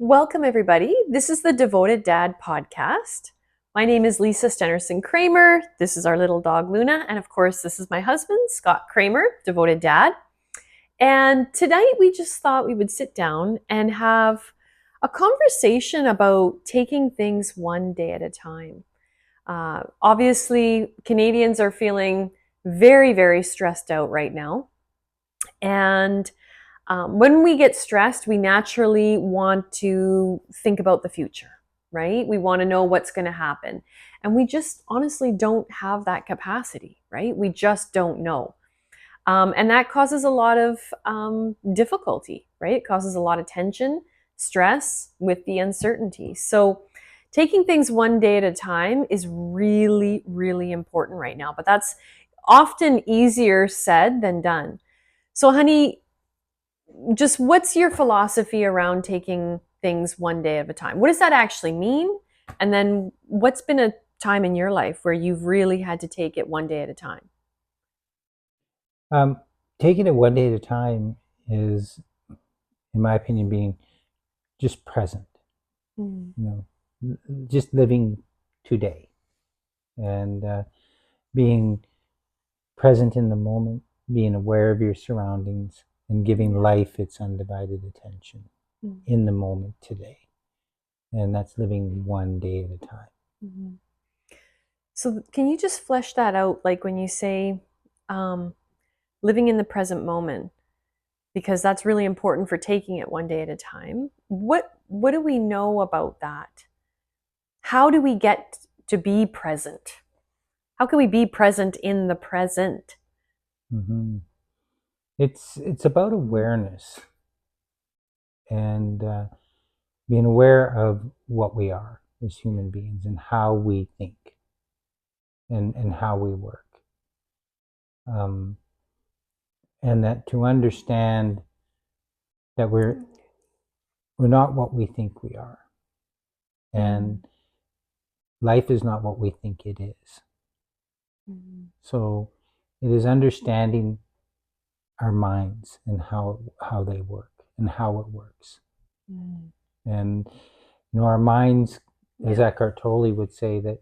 Welcome, everybody. This is the Devoted Dad podcast. My name is Lisa Stenerson Kramer. This is our little dog, Luna. And of course, this is my husband, Scott Kramer, Devoted Dad. And tonight, we just thought we would sit down and have a conversation about taking things one day at a time. Obviously, Canadians are feeling very, very stressed out right now. And when we get stressed, we naturally want to think about the future, right? We want to know what's going to happen. And we just honestly don't have that capacity, right? We just don't know. And that causes a lot of difficulty, right? It causes a lot of tension, stress with the uncertainty. So, taking things one day at a time is really, really important right now. But that's often easier said than done. So, honey, just what's your philosophy around taking things one day at a time? What does that actually mean? And then what's been a time in your life where you've really had to take it one day at a time? Um, Taking it one day at a time is, in my opinion, being just present. Mm. You just living today and being present in the moment, being aware of your surroundings, and giving Yeah. life its undivided attention Mm. in the moment today. And that's living one day at a time. Mhm. So, can you just flesh that out? Like when you say um, living in the present moment, because that's really important for taking it one day at a time. What do we know about that? How do we get to be present? How can we be present in the present? hmm it's about awareness and being aware of what we are as human beings and how we think and how we work. Um, and that to understand that we're not what we think we are, Mm. and life is not what we think it is. Mm. So it is understanding our minds and how they work and how it works. Mm. And our minds, as Yeah. Eckhart Tolle would say, that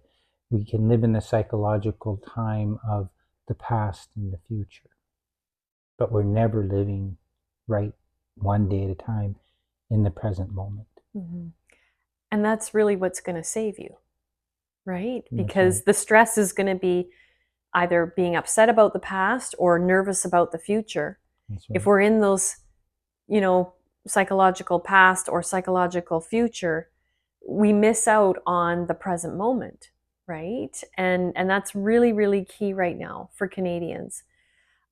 we can live in the psychological time of the past and the future, but we're never living right one day at a time in the present moment. Mhm. And that's really what's going to save you, right? That's Because right. the stress is going to be either being upset about the past or nervous about the future. That's If right. we're in those, you know, psychological past or psychological future, we miss out on the present moment, right? And that's really, really key right now for Canadians.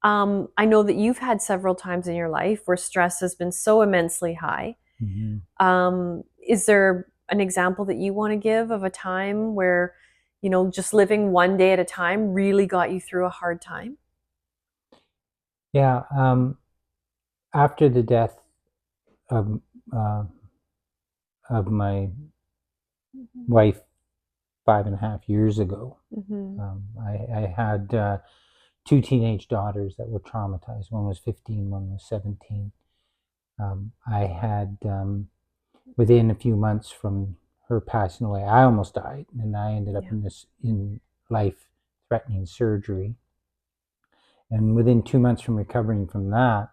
I know that you've had several times in your life where stress has been so immensely high. hmm Is there an example that you want to give of a time where, just living one day at a time really got you through a hard time? Yeah. After the death of uh, my Mhm. wife 5.5 years ago, Mhm. I had two teenage daughters that were traumatized. One was 15, one was 17. I had, within a few months from her passing away, I almost died, and I ended up Yeah. in life-threatening surgery. And within 2 months from recovering from that,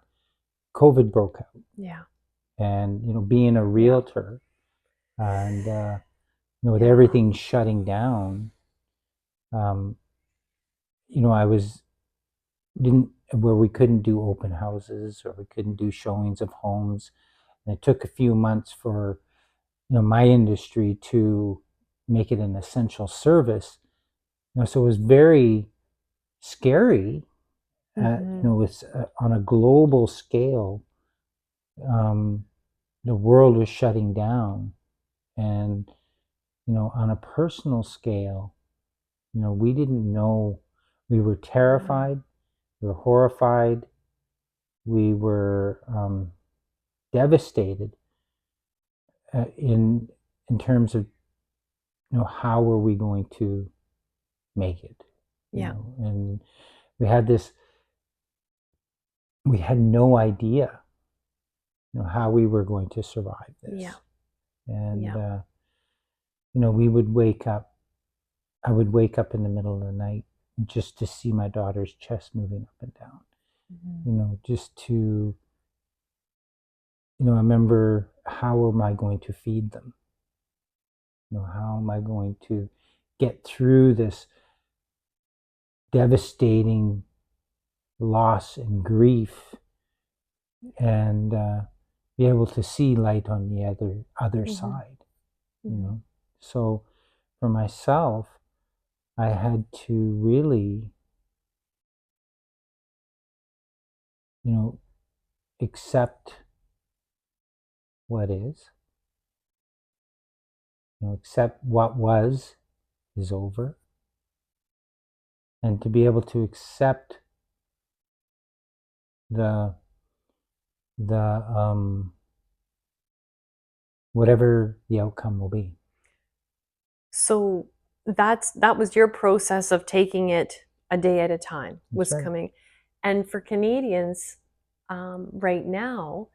COVID broke out. Yeah. And being a Yeah. realtor and with Yeah. everything shutting down, um, I was didn't where we couldn't do open houses or we couldn't do showings of homes, and it took a few months for my industry to make it an essential service. So it was very scary. Mhm. It's on a global scale. Um, the world was shutting down, and on a personal scale, we didn't know. We were Mhm. terrified. We were horrified. We were devastated in terms of how were we going to make it. Yeah. And we had this. We had no idea how we were going to survive Yeah. this. And Yeah. we would wake up. I would wake up in the middle of the night just to see my daughter's chest moving up and down. Just to, I remember, how am I going to feed them? How am I going to get through this devastating loss and grief and be able to see light on the other side? So for myself, I had to really, accept what is, accept what was is over, and to be able to accept the whatever the outcome will be. So that was your process of taking it a day at a time. That's right. Coming, and for Canadians, right now,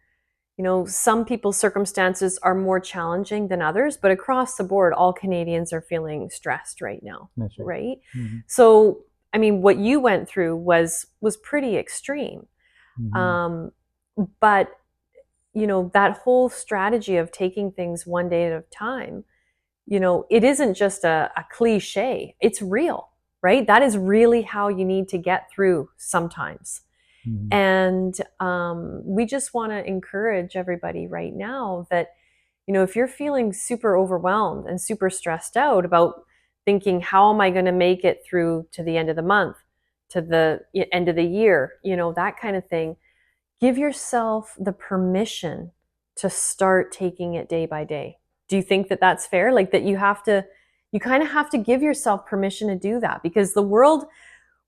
some people's circumstances are more challenging than others, but across the board, all Canadians are feeling stressed right now. That's right. Right? Mm-hmm. So, I mean, what you went through was pretty extreme. Mm-hmm. But that whole strategy of taking things one day at a time, it isn't just a cliche. It's real, right? That is really how you need to get through sometimes. Mm-hmm. And we just want to encourage everybody right now that, if you're feeling super overwhelmed and super stressed out about thinking, how am I going to make it through to the end of the month, to the end of the year, that kind of thing, give yourself the permission to start taking it day by day. Do you think that that's fair? Like that you kind of have to give yourself permission to do that, because the world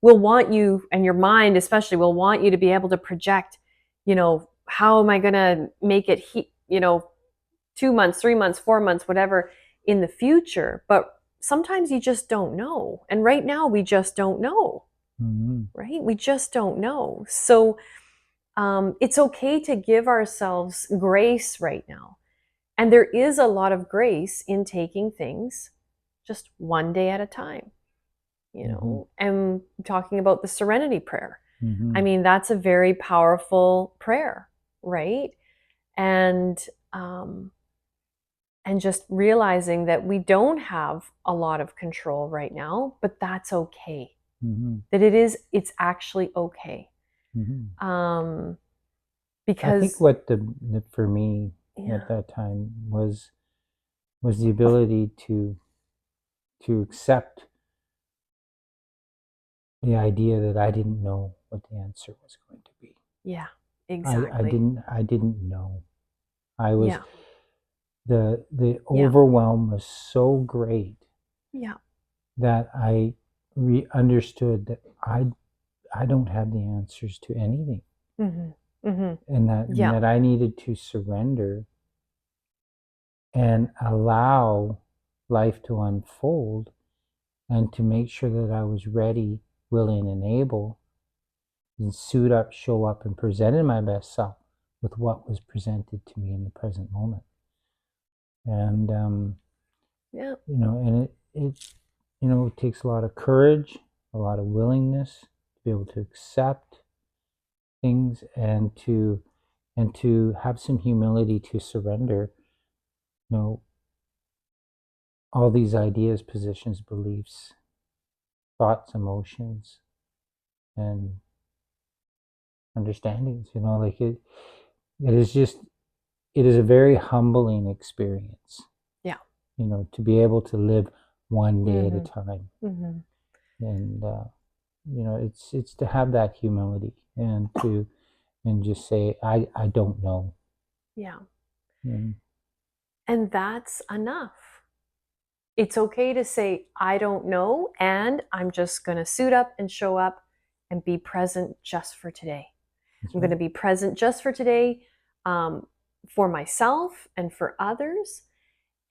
will want you, and your mind especially will want you to be able to project, how am I going to make it, 2 months, 3 months, 4 months, whatever in the future. But sometimes you just don't know. And right now we just don't know, Mm-hmm. right? We just don't know. So it's okay to give ourselves grace right now. And there is a lot of grace in taking things just one day at a time, and talking about the serenity prayer. Mm-hmm. I mean, that's a very powerful prayer, right? And just realizing that we don't have a lot of control right now, but that's okay. Mm-hmm. That it's actually okay. Mm-hmm. Because I think what for me at that time was the ability to accept the idea that I didn't know what the answer was going to be. Yeah, exactly. I didn't know. I was Yeah. the overwhelm was so great. Yeah. That I understood that I don't have the answers to anything. Mm-hmm. Mm-hmm. And that I needed to surrender and allow life to unfold, and to make sure that I was ready, willing, and able, and suit up, show up, and presented my best self with what was presented to me in the present moment. And and it takes a lot of courage, a lot of willingness to be able to accept things, and to have some humility to surrender, all these ideas, positions, beliefs, thoughts, emotions, and understandings. Like it is a very humbling experience. Yeah. To be able to live one day Mm-hmm. at a time. Mm-hmm. And it's to have that humility, and just say, I don't know. Yeah. Mm-hmm. And that's enough. It's okay to say, I don't know, and I'm just going to suit up and show up and be present just for today. I'm going to be present just for today, for myself and for others,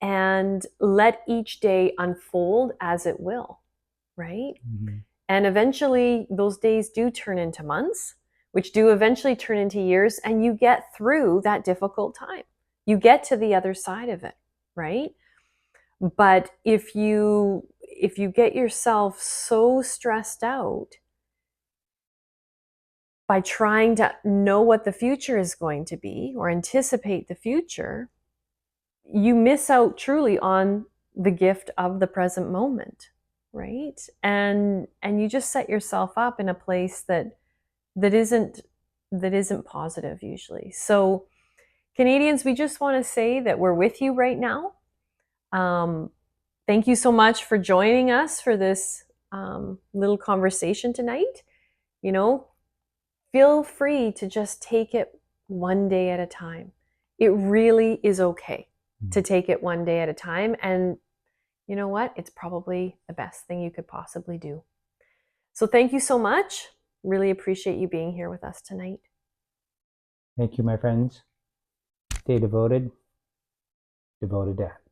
and let each day unfold as it will, right? Mm-hmm. And eventually those days do turn into months, which do eventually turn into years, and you get through that difficult time. You get to the other side of it, right? But if you get yourself so stressed out by trying to know what the future is going to be or anticipate the future, you miss out truly on the gift of the present moment, right? And you just set yourself up in a place that isn't positive usually. So Canadians, we just want to say that we're with you right now. Thank you so much for joining us for this little conversation tonight. You know, feel free to just take it one day at a time. It really is okay to take it one day at a time. And you know what? It's probably the best thing you could possibly do. So thank you so much. Really appreciate you being here with us tonight. Thank you, my friends. Stay devoted. Devoted Dad.